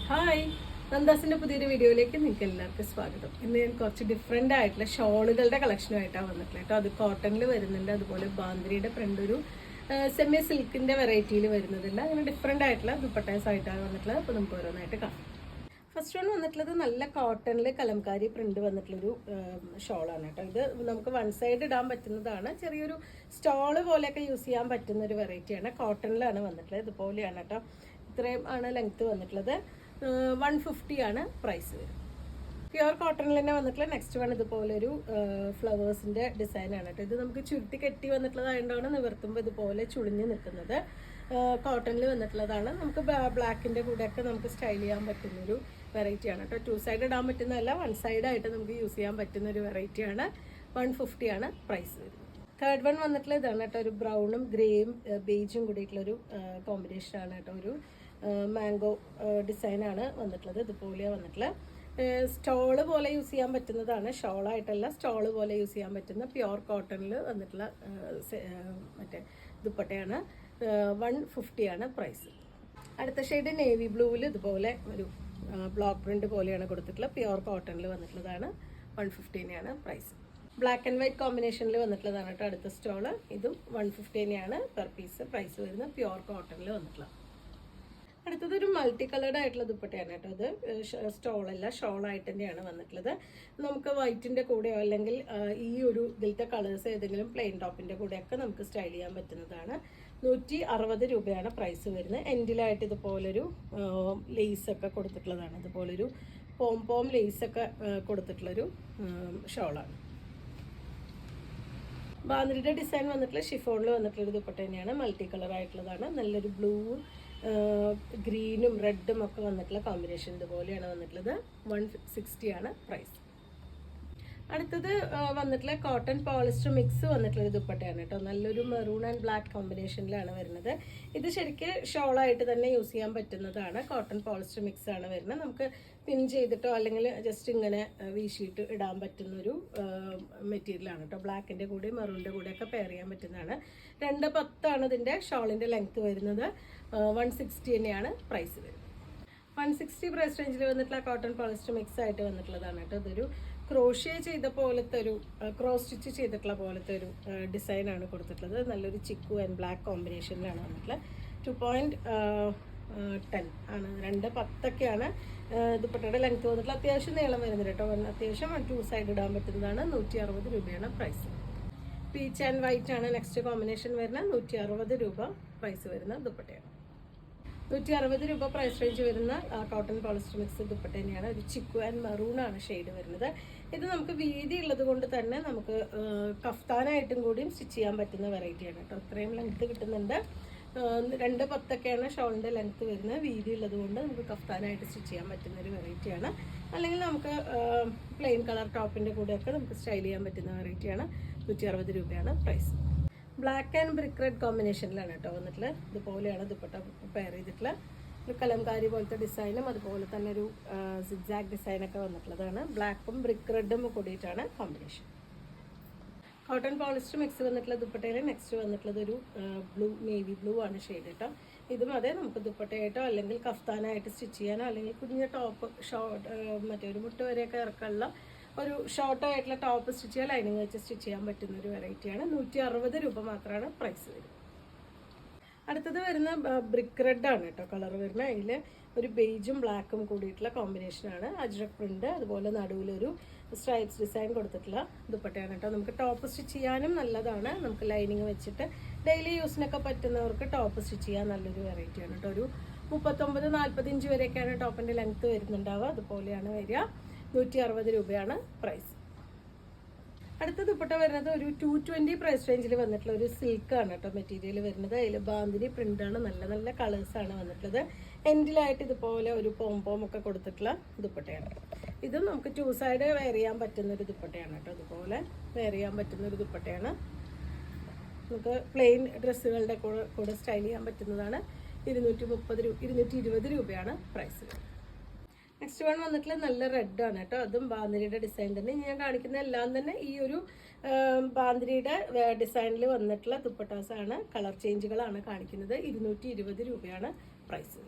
Hi, നന്ദാസിന്റെ പുതിയൊരു വീഡിയോയിലേക്ക് നിങ്ങൾക്ക് എല്ലാവർക്കും സ്വാഗതം. ഇന്ന് ഞാൻ കുറച്ച് ഡിഫറെൻ്റ് ആയിട്ടുള്ള ഷോളുകളുടെ കളക്ഷനുമായിട്ടാണ് വന്നിട്ടുള്ളത് കേട്ടോ. അത് കോട്ടണിൽ വരുന്നുണ്ട്, അതുപോലെ ബാന്തിരിയുടെ പ്രിന്റ് ഒരു സെമി സിൽക്കിന്റെ വെറൈറ്റിയിൽ വരുന്നുണ്ട്. അങ്ങനെ ഡിഫറെൻ്റ് ആയിട്ടുള്ള ദുപ്പട്ടാസ് ആയിട്ടാണ് വന്നിട്ടുള്ളത്. അപ്പോൾ നമുക്ക് ഓരോന്നായിട്ട് കാണാം. ഫസ്റ്റ് വൺ വന്നിട്ടുള്ളത് നല്ല കോട്ടണിൽ കലംകാരി പ്രിന്റ് വന്നിട്ടുള്ളൊരു ഷോളാണ് കേട്ടോ. ഇത് നമുക്ക് വൺ സൈഡ് ഇടാൻ പറ്റുന്നതാണ്, ചെറിയൊരു സ്റ്റോള് പോലെയൊക്കെ യൂസ് ചെയ്യാൻ പറ്റുന്ന ഒരു വെറൈറ്റിയാണ്. കോട്ടണിലാണ് വന്നിട്ടുള്ളത്, ഇതുപോലെയാണ് കേട്ടോ. ഇത്രയും ആണ് ലെങ്ത് വന്നിട്ടുള്ളത്. 150 ആണ് പ്രൈസ് വരുന്നത്. പ്യുവർ കോട്ടണിൽ തന്നെ വന്നിട്ടുള്ള നെക്സ്റ്റ് വൺ ഇതുപോലൊരു ഫ്ലവേഴ്സിന്റെ ഡിസൈൻ ആണ് കേട്ടോ. ഇത് നമുക്ക് ചുരുട്ടി കെട്ടി വന്നിട്ടുള്ളതായതുകൊണ്ടാണ് നിവർത്തുമ്പോൾ ഇതുപോലെ ചുളിഞ്ഞ് നിൽക്കുന്നത്. കോട്ടണിൽ വന്നിട്ടുള്ളതാണ്. നമുക്ക് ബ്ലാക്കിന്റെ കൂടെയൊക്കെ നമുക്ക് സ്റ്റൈൽ ചെയ്യാൻ പറ്റുന്നൊരു വെറൈറ്റി ആണ് കേട്ടോ. 2 സൈഡ് ഇടാൻ പറ്റുന്നതല്ല, 1 സൈഡ് ആയിട്ട് നമുക്ക് യൂസ് ചെയ്യാൻ പറ്റുന്ന ഒരു വെറൈറ്റിയാണ്. 150 ആണ് പ്രൈസ് വരുന്നത്. തേർഡ് വൺ വന്നിട്ടുള്ള ഇതാണ് കേട്ടോ. ഒരു ബ്രൗണും ഗ്രേയും ബേജും കൂടിയിട്ടുള്ളൊരു കോമ്പിനേഷൻ ആണ് കേട്ടോ. ഒരു മാംഗോ ഡിസൈനാണ് വന്നിട്ടുള്ളത്. ഇതുപോലെ വന്നിട്ടുള്ള സ്റ്റോള് പോലെ യൂസ് ചെയ്യാൻ പറ്റുന്നതാണ്, ഷോളായിട്ടല്ല, സ്റ്റോള് പോലെ യൂസ് ചെയ്യാൻ പറ്റുന്ന പ്യുവർ കോട്ടണിൽ വന്നിട്ടുള്ള മറ്റേ ദുപ്പട്ടയാണ്. 150 ആണ് പ്രൈസ്. അടുത്ത ഷെയ്ഡ് നേവി ബ്ലൂവിൽ ഇതുപോലെ ഒരു ബ്ലോക്ക് പ്രിന്റ് പോലെയാണ് കൊടുത്തിട്ടുള്ളത്. പ്യുവർ കോട്ടണിൽ വന്നിട്ടുള്ളതാണ്. 150 തന്നെയാണ് പ്രൈസ്. ബ്ലാക്ക് ആൻഡ് വൈറ്റ് കോമ്പിനേഷനിൽ വന്നിട്ടുള്ളതാണ് കേട്ടോ അടുത്ത സ്റ്റോള്. ഇതും 150 തന്നെയാണ് പെർ പീസ് പ്രൈസ് വരുന്നത്, പ്യുവർ കോട്ടണിൽ വന്നിട്ടുള്ളത്. അടുത്തത് ഒരു മൾട്ടി കളേർഡ് ആയിട്ടുള്ള ദുപ്പട്ടയാണ് കേട്ടോ. ഇത് സ്റ്റോളല്ല, ഷോളായിട്ട് തന്നെയാണ് വന്നിട്ടുള്ളത്. നമുക്ക് വൈറ്റിന്റെ കൂടെയോ അല്ലെങ്കിൽ ഈ ഒരു ഇതിലത്തെ കളേഴ്സ് ഏതെങ്കിലും പ്ലെയിൻ ടോപ്പിന്റെ കൂടെയൊക്കെ നമുക്ക് സ്റ്റൈൽ ചെയ്യാൻ പറ്റുന്നതാണ്. 160 രൂപയാണ് പ്രൈസ് വരുന്നത്. എൻഡിലായിട്ട് ഇതുപോലൊരു ലേസ് ഒക്കെ കൊടുത്തിട്ടുള്ളതാണ്. ഇതുപോലൊരു പോം ലേസ് ഒക്കെ കൊടുത്തിട്ടുള്ളൊരു ഷോളാണ്. ബാന്തിരിയുടെ ഡിസൈൻ വന്നിട്ടുള്ള ഷിഫോണിൽ വന്നിട്ടുള്ള ദുപ്പട്ട തന്നെയാണ്. മൾട്ടി കളർ ആയിട്ടുള്ളതാണ്. നല്ലൊരു ബ്ലൂവും ഗ്രീനും റെഡും ഒക്കെ വന്നിട്ടുള്ള കോമ്പിനേഷൻ ഇതുപോലെയാണ് വന്നിട്ടുള്ളത്. 160 ആണ് പ്രൈസ്. അടുത്തത് വന്നിട്ടുള്ള കോട്ടൺ പോളിസ്റ്റർ മിക്സ് വന്നിട്ടുള്ള ദുപ്പട്ടയാണ് കേട്ടോ. നല്ലൊരു മെറൂൺ ആൻഡ് ബ്ലാക്ക് കോമ്പിനേഷനിലാണ് വരുന്നത്. ഇത് ശരിക്കും ഷോളായിട്ട് തന്നെ യൂസ് ചെയ്യാൻ പറ്റുന്നതാണ്. കോട്ടൺ പോളിസ്റ്റർ മിക്സ് ആണ് വരുന്നത്. നമുക്ക് പിൻ ചെയ്തിട്ടോ അല്ലെങ്കിൽ ജസ്റ്റ് ഇങ്ങനെ വീശിയിട്ട് ഇടാൻ പറ്റുന്നൊരു മെറ്റീരിയലാണ് കേട്ടോ. ബ്ലാക്കിന്റെ കൂടെ മെറൂണിന്റെ കൂടെ ഒക്കെ പെയർ ചെയ്യാൻ പറ്റുന്നതാണ്. 210 ആണ് ഇതിന്റെ ഷോളിന്റെ ലെങ്ത് വരുന്നത്. 160 തന്നെയാണ് പ്രൈസ് വരുന്നത്. 160 പ്രൈസ് റേഞ്ചിൽ വന്നിട്ടുള്ള കോട്ടൺ പോളിസ്റ്റർ മിക്സ് ആയിട്ട് വന്നിട്ടുള്ളതാണ് കേട്ടോ. ഇതൊരു ക്രോഷ്യ ചെയ്ത പോലത്തെ ഒരു ക്രോസ് സ്റ്റിച്ച് ചെയ്തിട്ടുള്ള പോലത്തെ ഒരു ഡിസൈനാണ് കൊടുത്തിട്ടുള്ളത്. നല്ലൊരു ചിക്കു ആൻഡ് ബ്ലാക്ക് കോമ്പിനേഷനിലാണ് വന്നിട്ടുള്ളത്. 2.10 ആണ്, 2.10 ദുപ്പട്ടയുടെ ലെങ്ത് വന്നിട്ടുള്ള. അത്യാവശ്യം നീളം വരുന്നുണ്ട് കേട്ടോ. അത്യാവശ്യം 2 സൈഡ് ഇടാൻ പറ്റുന്നതാണ്. 160 രൂപയാണ് പ്രൈസ്. പീച്ച് ആൻഡ് വൈറ്റ് ആണ് നെക്സ്റ്റ് കോമ്പിനേഷൻ വരുന്നത്. 160 രൂപ പ്രൈസ് വരുന്ന ദുപ്പട്ടയാണ്. 160 രൂപ പ്രൈസ് റേഞ്ച് വരുന്ന കോട്ടൺ പോളിസ്റ്റർ മിക്സ് ദുപ്പട്ട തന്നെയാണ്. ഒരു ചിക്കു ആൻഡ് മെറൂൺ ആണ് ഷെയ്ഡ് വരുന്നത്. ഇത് നമുക്ക് വീതി ഉള്ളത് കൊണ്ട് തന്നെ നമുക്ക് കഫ്താനായിട്ടും കൂടിയും സ്റ്റിച്ച് ചെയ്യാൻ പറ്റുന്ന വെറൈറ്റിയാണ് കേട്ടോ. ഇത്രയും ലെങ്ത് കിട്ടുന്നുണ്ട്. 2.10 ഷോളിൻ്റെ ലെങ്ത് വരുന്നത്. വീതി ഉള്ളത് കൊണ്ട് നമുക്ക് കഫ്താനായിട്ട് സ്റ്റിച്ച് ചെയ്യാൻ പറ്റുന്ന ഒരു വെറൈറ്റിയാണ്. അല്ലെങ്കിൽ നമുക്ക് പ്ലെയിൻ കളർ ടോപ്പിൻ്റെ കൂടെയൊക്കെ നമുക്ക് സ്റ്റൈൽ ചെയ്യാൻ പറ്റുന്ന വെറൈറ്റിയാണ്. 160 രൂപയാണ് price. Black and brick red കോമ്പിനേഷനിലാണ് കേട്ടോ വന്നിട്ടുള്ളത്. ഇതുപോലെയാണ് ദുപ്പട്ട പെയർ ചെയ്തിട്ടുള്ള ഒരു കലംകാരി പോലത്തെ ഡിസൈനും അതുപോലെ തന്നെ ഒരു സിഗ്സാഗ് ഡിസൈനൊക്കെ വന്നിട്ടുള്ളതാണ്. ബ്ലാക്കും ബ്രിക്ക് റെഡും കൂടിയിട്ടാണ് കോമ്പിനേഷൻ. കോട്ടൺ പോളിസ്റ്റർ മിക്സ് വന്നിട്ടുള്ള ദുപ്പട്ടയിൽ നെക്സ്റ്റ് വന്നിട്ടുള്ളത് ഒരു ബ്ലൂ, നേവി ബ്ലൂ ആണ് ഷെയ്ഡ് കേട്ടോ. ഇതും അതെ, നമുക്ക് ദുപ്പട്ടയായിട്ടോ അല്ലെങ്കിൽ കഫ്താനായിട്ട് സ്റ്റിച്ച് ചെയ്യാനോ അല്ലെങ്കിൽ കുഞ്ഞ ടോപ്പ് മറ്റേ ഒരു മുട്ട് വരെയൊക്കെ ഇറക്കാനുള്ള ഒരു ഷോർട്ട് ആയിട്ടുള്ള ടോപ്പ് സ്റ്റിച്ച് ചെയ്യാൻ ലൈനിങ് വെച്ച് സ്റ്റിച്ച് ചെയ്യാൻ പറ്റുന്ന ഒരു വെറൈറ്റിയാണ്. 160 രൂപ മാത്രമാണ് പ്രൈസ് വരുന്നത്. അടുത്തത് വരുന്ന ബ്രിക്ക് റെഡ് ആണ് കേട്ടോ കളർ വരുന്നത്. അതിൽ ഒരു ബേജും ബ്ലാക്കും കൂടിയിട്ടുള്ള കോമ്പിനേഷനാണ്. അജ്രക് പ്രിന്റ്, അതുപോലെ നടുവിലൊരു സ്ട്രൈപ്സ് ഡിസൈൻ കൊടുത്തിട്ടുള്ള ദുപ്പട്ടയാണ് കേട്ടോ. നമുക്ക് ടോപ്പ് സ്റ്റിച്ച് ചെയ്യാനും നല്ലതാണ്. നമുക്ക് ലൈനിങ് വെച്ചിട്ട് ഡെയിലി യൂസിനൊക്കെ പറ്റുന്നവർക്ക് ടോപ്പ് സ്റ്റിച്ച് ചെയ്യാൻ നല്ലൊരു വെറൈറ്റിയാണ് കേട്ടോ. ഒരു 39-40 ഇഞ്ച് വരെയൊക്കെയാണ് ടോപ്പിൻ്റെ ലെങ്ത് വരുന്നുണ്ടാവുക. അതുപോലെയാണ് വരിക. 160 രൂപയാണ് പ്രൈസ്. അടുത്ത ദുപ്പട്ട വരുന്നത് ഒരു 220 പ്രൈസ് റേഞ്ചിൽ വന്നിട്ടുള്ള ഒരു സിൽക്കാണ് കേട്ടോ മെറ്റീരിയൽ വരുന്നത്. അതിൽ ബാന്തിരി പ്രിന്റാണ്. നല്ല നല്ല കളേഴ്സാണ് വന്നിട്ടുള്ളത്. എൻഡിലായിട്ട് ഇതുപോലെ ഒരു പോം ഒക്കെ കൊടുത്തിട്ടുള്ള ദുപ്പട്ടയാണ്. ഇതും നമുക്ക് 2 സൈഡ് വെയർ ചെയ്യാൻ പറ്റുന്ന ഒരു ദുപ്പട്ടയാണ് കേട്ടോ. അതുപോലെ വെയർ ചെയ്യാൻ പറ്റുന്ന ഒരു ദുപ്പട്ടയാണ്. നമുക്ക് പ്ലെയിൻ ഡ്രസ്സുകളുടെ കൂടെ സ്റ്റൈൽ ചെയ്യാൻ പറ്റുന്നതാണ്. 220 രൂപയാണ് പ്രൈസ്. നെക്സ്റ്റ് വൺ വന്നിട്ടുള്ള നല്ല റെഡ് ആണ് കേട്ടോ. അതും ബാന്തിരിയുടെ ഡിസൈൻ തന്നെ. ഞാൻ കാണിക്കുന്ന എല്ലാം തന്നെ ഈ ഒരു ബാന്തിരിയുടെ ഡിസൈനിൽ വന്നിട്ടുള്ള ദുപ്പട്ടാസാണ്. കളർ ചേഞ്ചുകളാണ് കാണിക്കുന്നത്. 220 രൂപയാണ് പ്രൈസ്.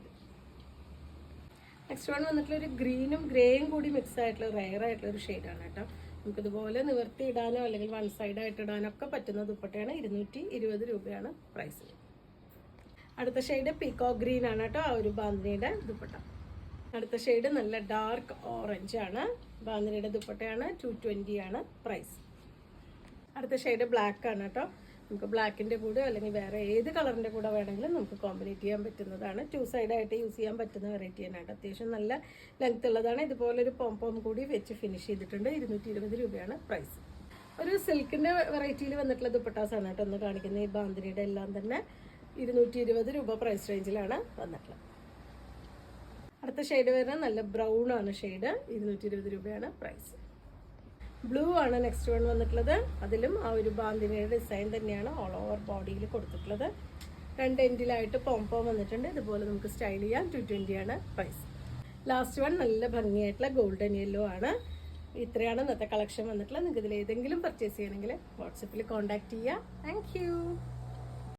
നെക്സ്റ്റ് വൺ വന്നിട്ടുള്ള ഒരു ഗ്രീനും ഗ്രേയും കൂടി മിക്സ് ആയിട്ടുള്ള റെയർ ആയിട്ടുള്ള ഒരു ഷെയ്ഡാണ് കേട്ടോ. നമുക്കിതുപോലെ നിവർത്തി ഇടാനോ അല്ലെങ്കിൽ വൺ സൈഡ് ആയിട്ട് ഇടാനോ ഒക്കെ പറ്റുന്ന ദുപ്പട്ടയാണ്. 220 രൂപയാണ് പ്രൈസ്. അടുത്ത ഷെയ്ഡ് പീക്കോ ഗ്രീൻ ആണ് കേട്ടോ, ആ ഒരു ബാന്തിനിയുടെ ദുപ്പട്ട. അടുത്ത ഷെയ്ഡ് നല്ല ഡാർക്ക് ഓറഞ്ച് ആണ്, ബാന്തിനിയുടെ ദുപ്പട്ടയാണ്. 220 ആണ് പ്രൈസ്. അടുത്ത ഷെയ്ഡ് ബ്ലാക്ക് ആണ് കേട്ടോ. നമുക്ക് ബ്ലാക്കിൻ്റെ കൂടെ അല്ലെങ്കിൽ വേറെ ഏത് കളറിൻ്റെ കൂടെ വേണമെങ്കിലും നമുക്ക് കോമ്പിനേറ്റ് ചെയ്യാൻ പറ്റുന്നതാണ്. 2 സൈഡായിട്ട് യൂസ് ചെയ്യാൻ പറ്റുന്ന വെറൈറ്റി തന്നെയാണ്. അത്യാവശ്യം നല്ല ലെങ്ത് ഉള്ളതാണ്. ഇതുപോലൊരു പോംപോം കൂടി വെച്ച് ഫിനിഷ് ചെയ്തിട്ടുണ്ട്. 220 രൂപയാണ് പ്രൈസ്. ഒരു സിൽക്കിൻ്റെ വെറൈറ്റിയിൽ വന്നിട്ടുള്ള ദുപ്പട്ടാസാണ് കേട്ടോ ഒന്ന് കാണിക്കുന്നത്. ഈ ബാന്തിനിയുടെ എല്ലാം തന്നെ 220 രൂപ പ്രൈസ് റേഞ്ചിലാണ് വന്നിട്ടുള്ളത്. അടുത്ത ഷെയ്ഡ് വരുന്നത് നല്ല ബ്രൗൺ ആണ് ഷെയ്ഡ്. 220 രൂപയാണ് പ്രൈസ്. ബ്ലൂ ആണ് നെക്സ്റ്റ് വൺ വന്നിട്ടുള്ളത്. അതിലും ആ ഒരു ബാന്തിനിയുടെ ഡിസൈൻ തന്നെയാണ് ഓൾ ഓവർ ബോഡിയിൽ കൊടുത്തിട്ടുള്ളത്. 2 എൻഡിലായിട്ട് പോംപോം വന്നിട്ടുണ്ട്. ഇതുപോലെ നമുക്ക് സ്റ്റൈൽ ചെയ്യാം. 220 ആണ് പ്രൈസ്. ലാസ്റ്റ് വൺ നല്ല ഭംഗിയായിട്ടുള്ള ഗോൾഡൻ യെല്ലോ ആണ്. ഇത്രയാണ് ഇന്നത്തെ കളക്ഷൻ വന്നിട്ടുള്ളത്. നിങ്ങൾക്ക് ഇതിൽ ഏതെങ്കിലും പർച്ചേസ് ചെയ്യണമെങ്കിൽ വാട്സപ്പിൽ കോൺടാക്ട് ചെയ്യുക. താങ്ക്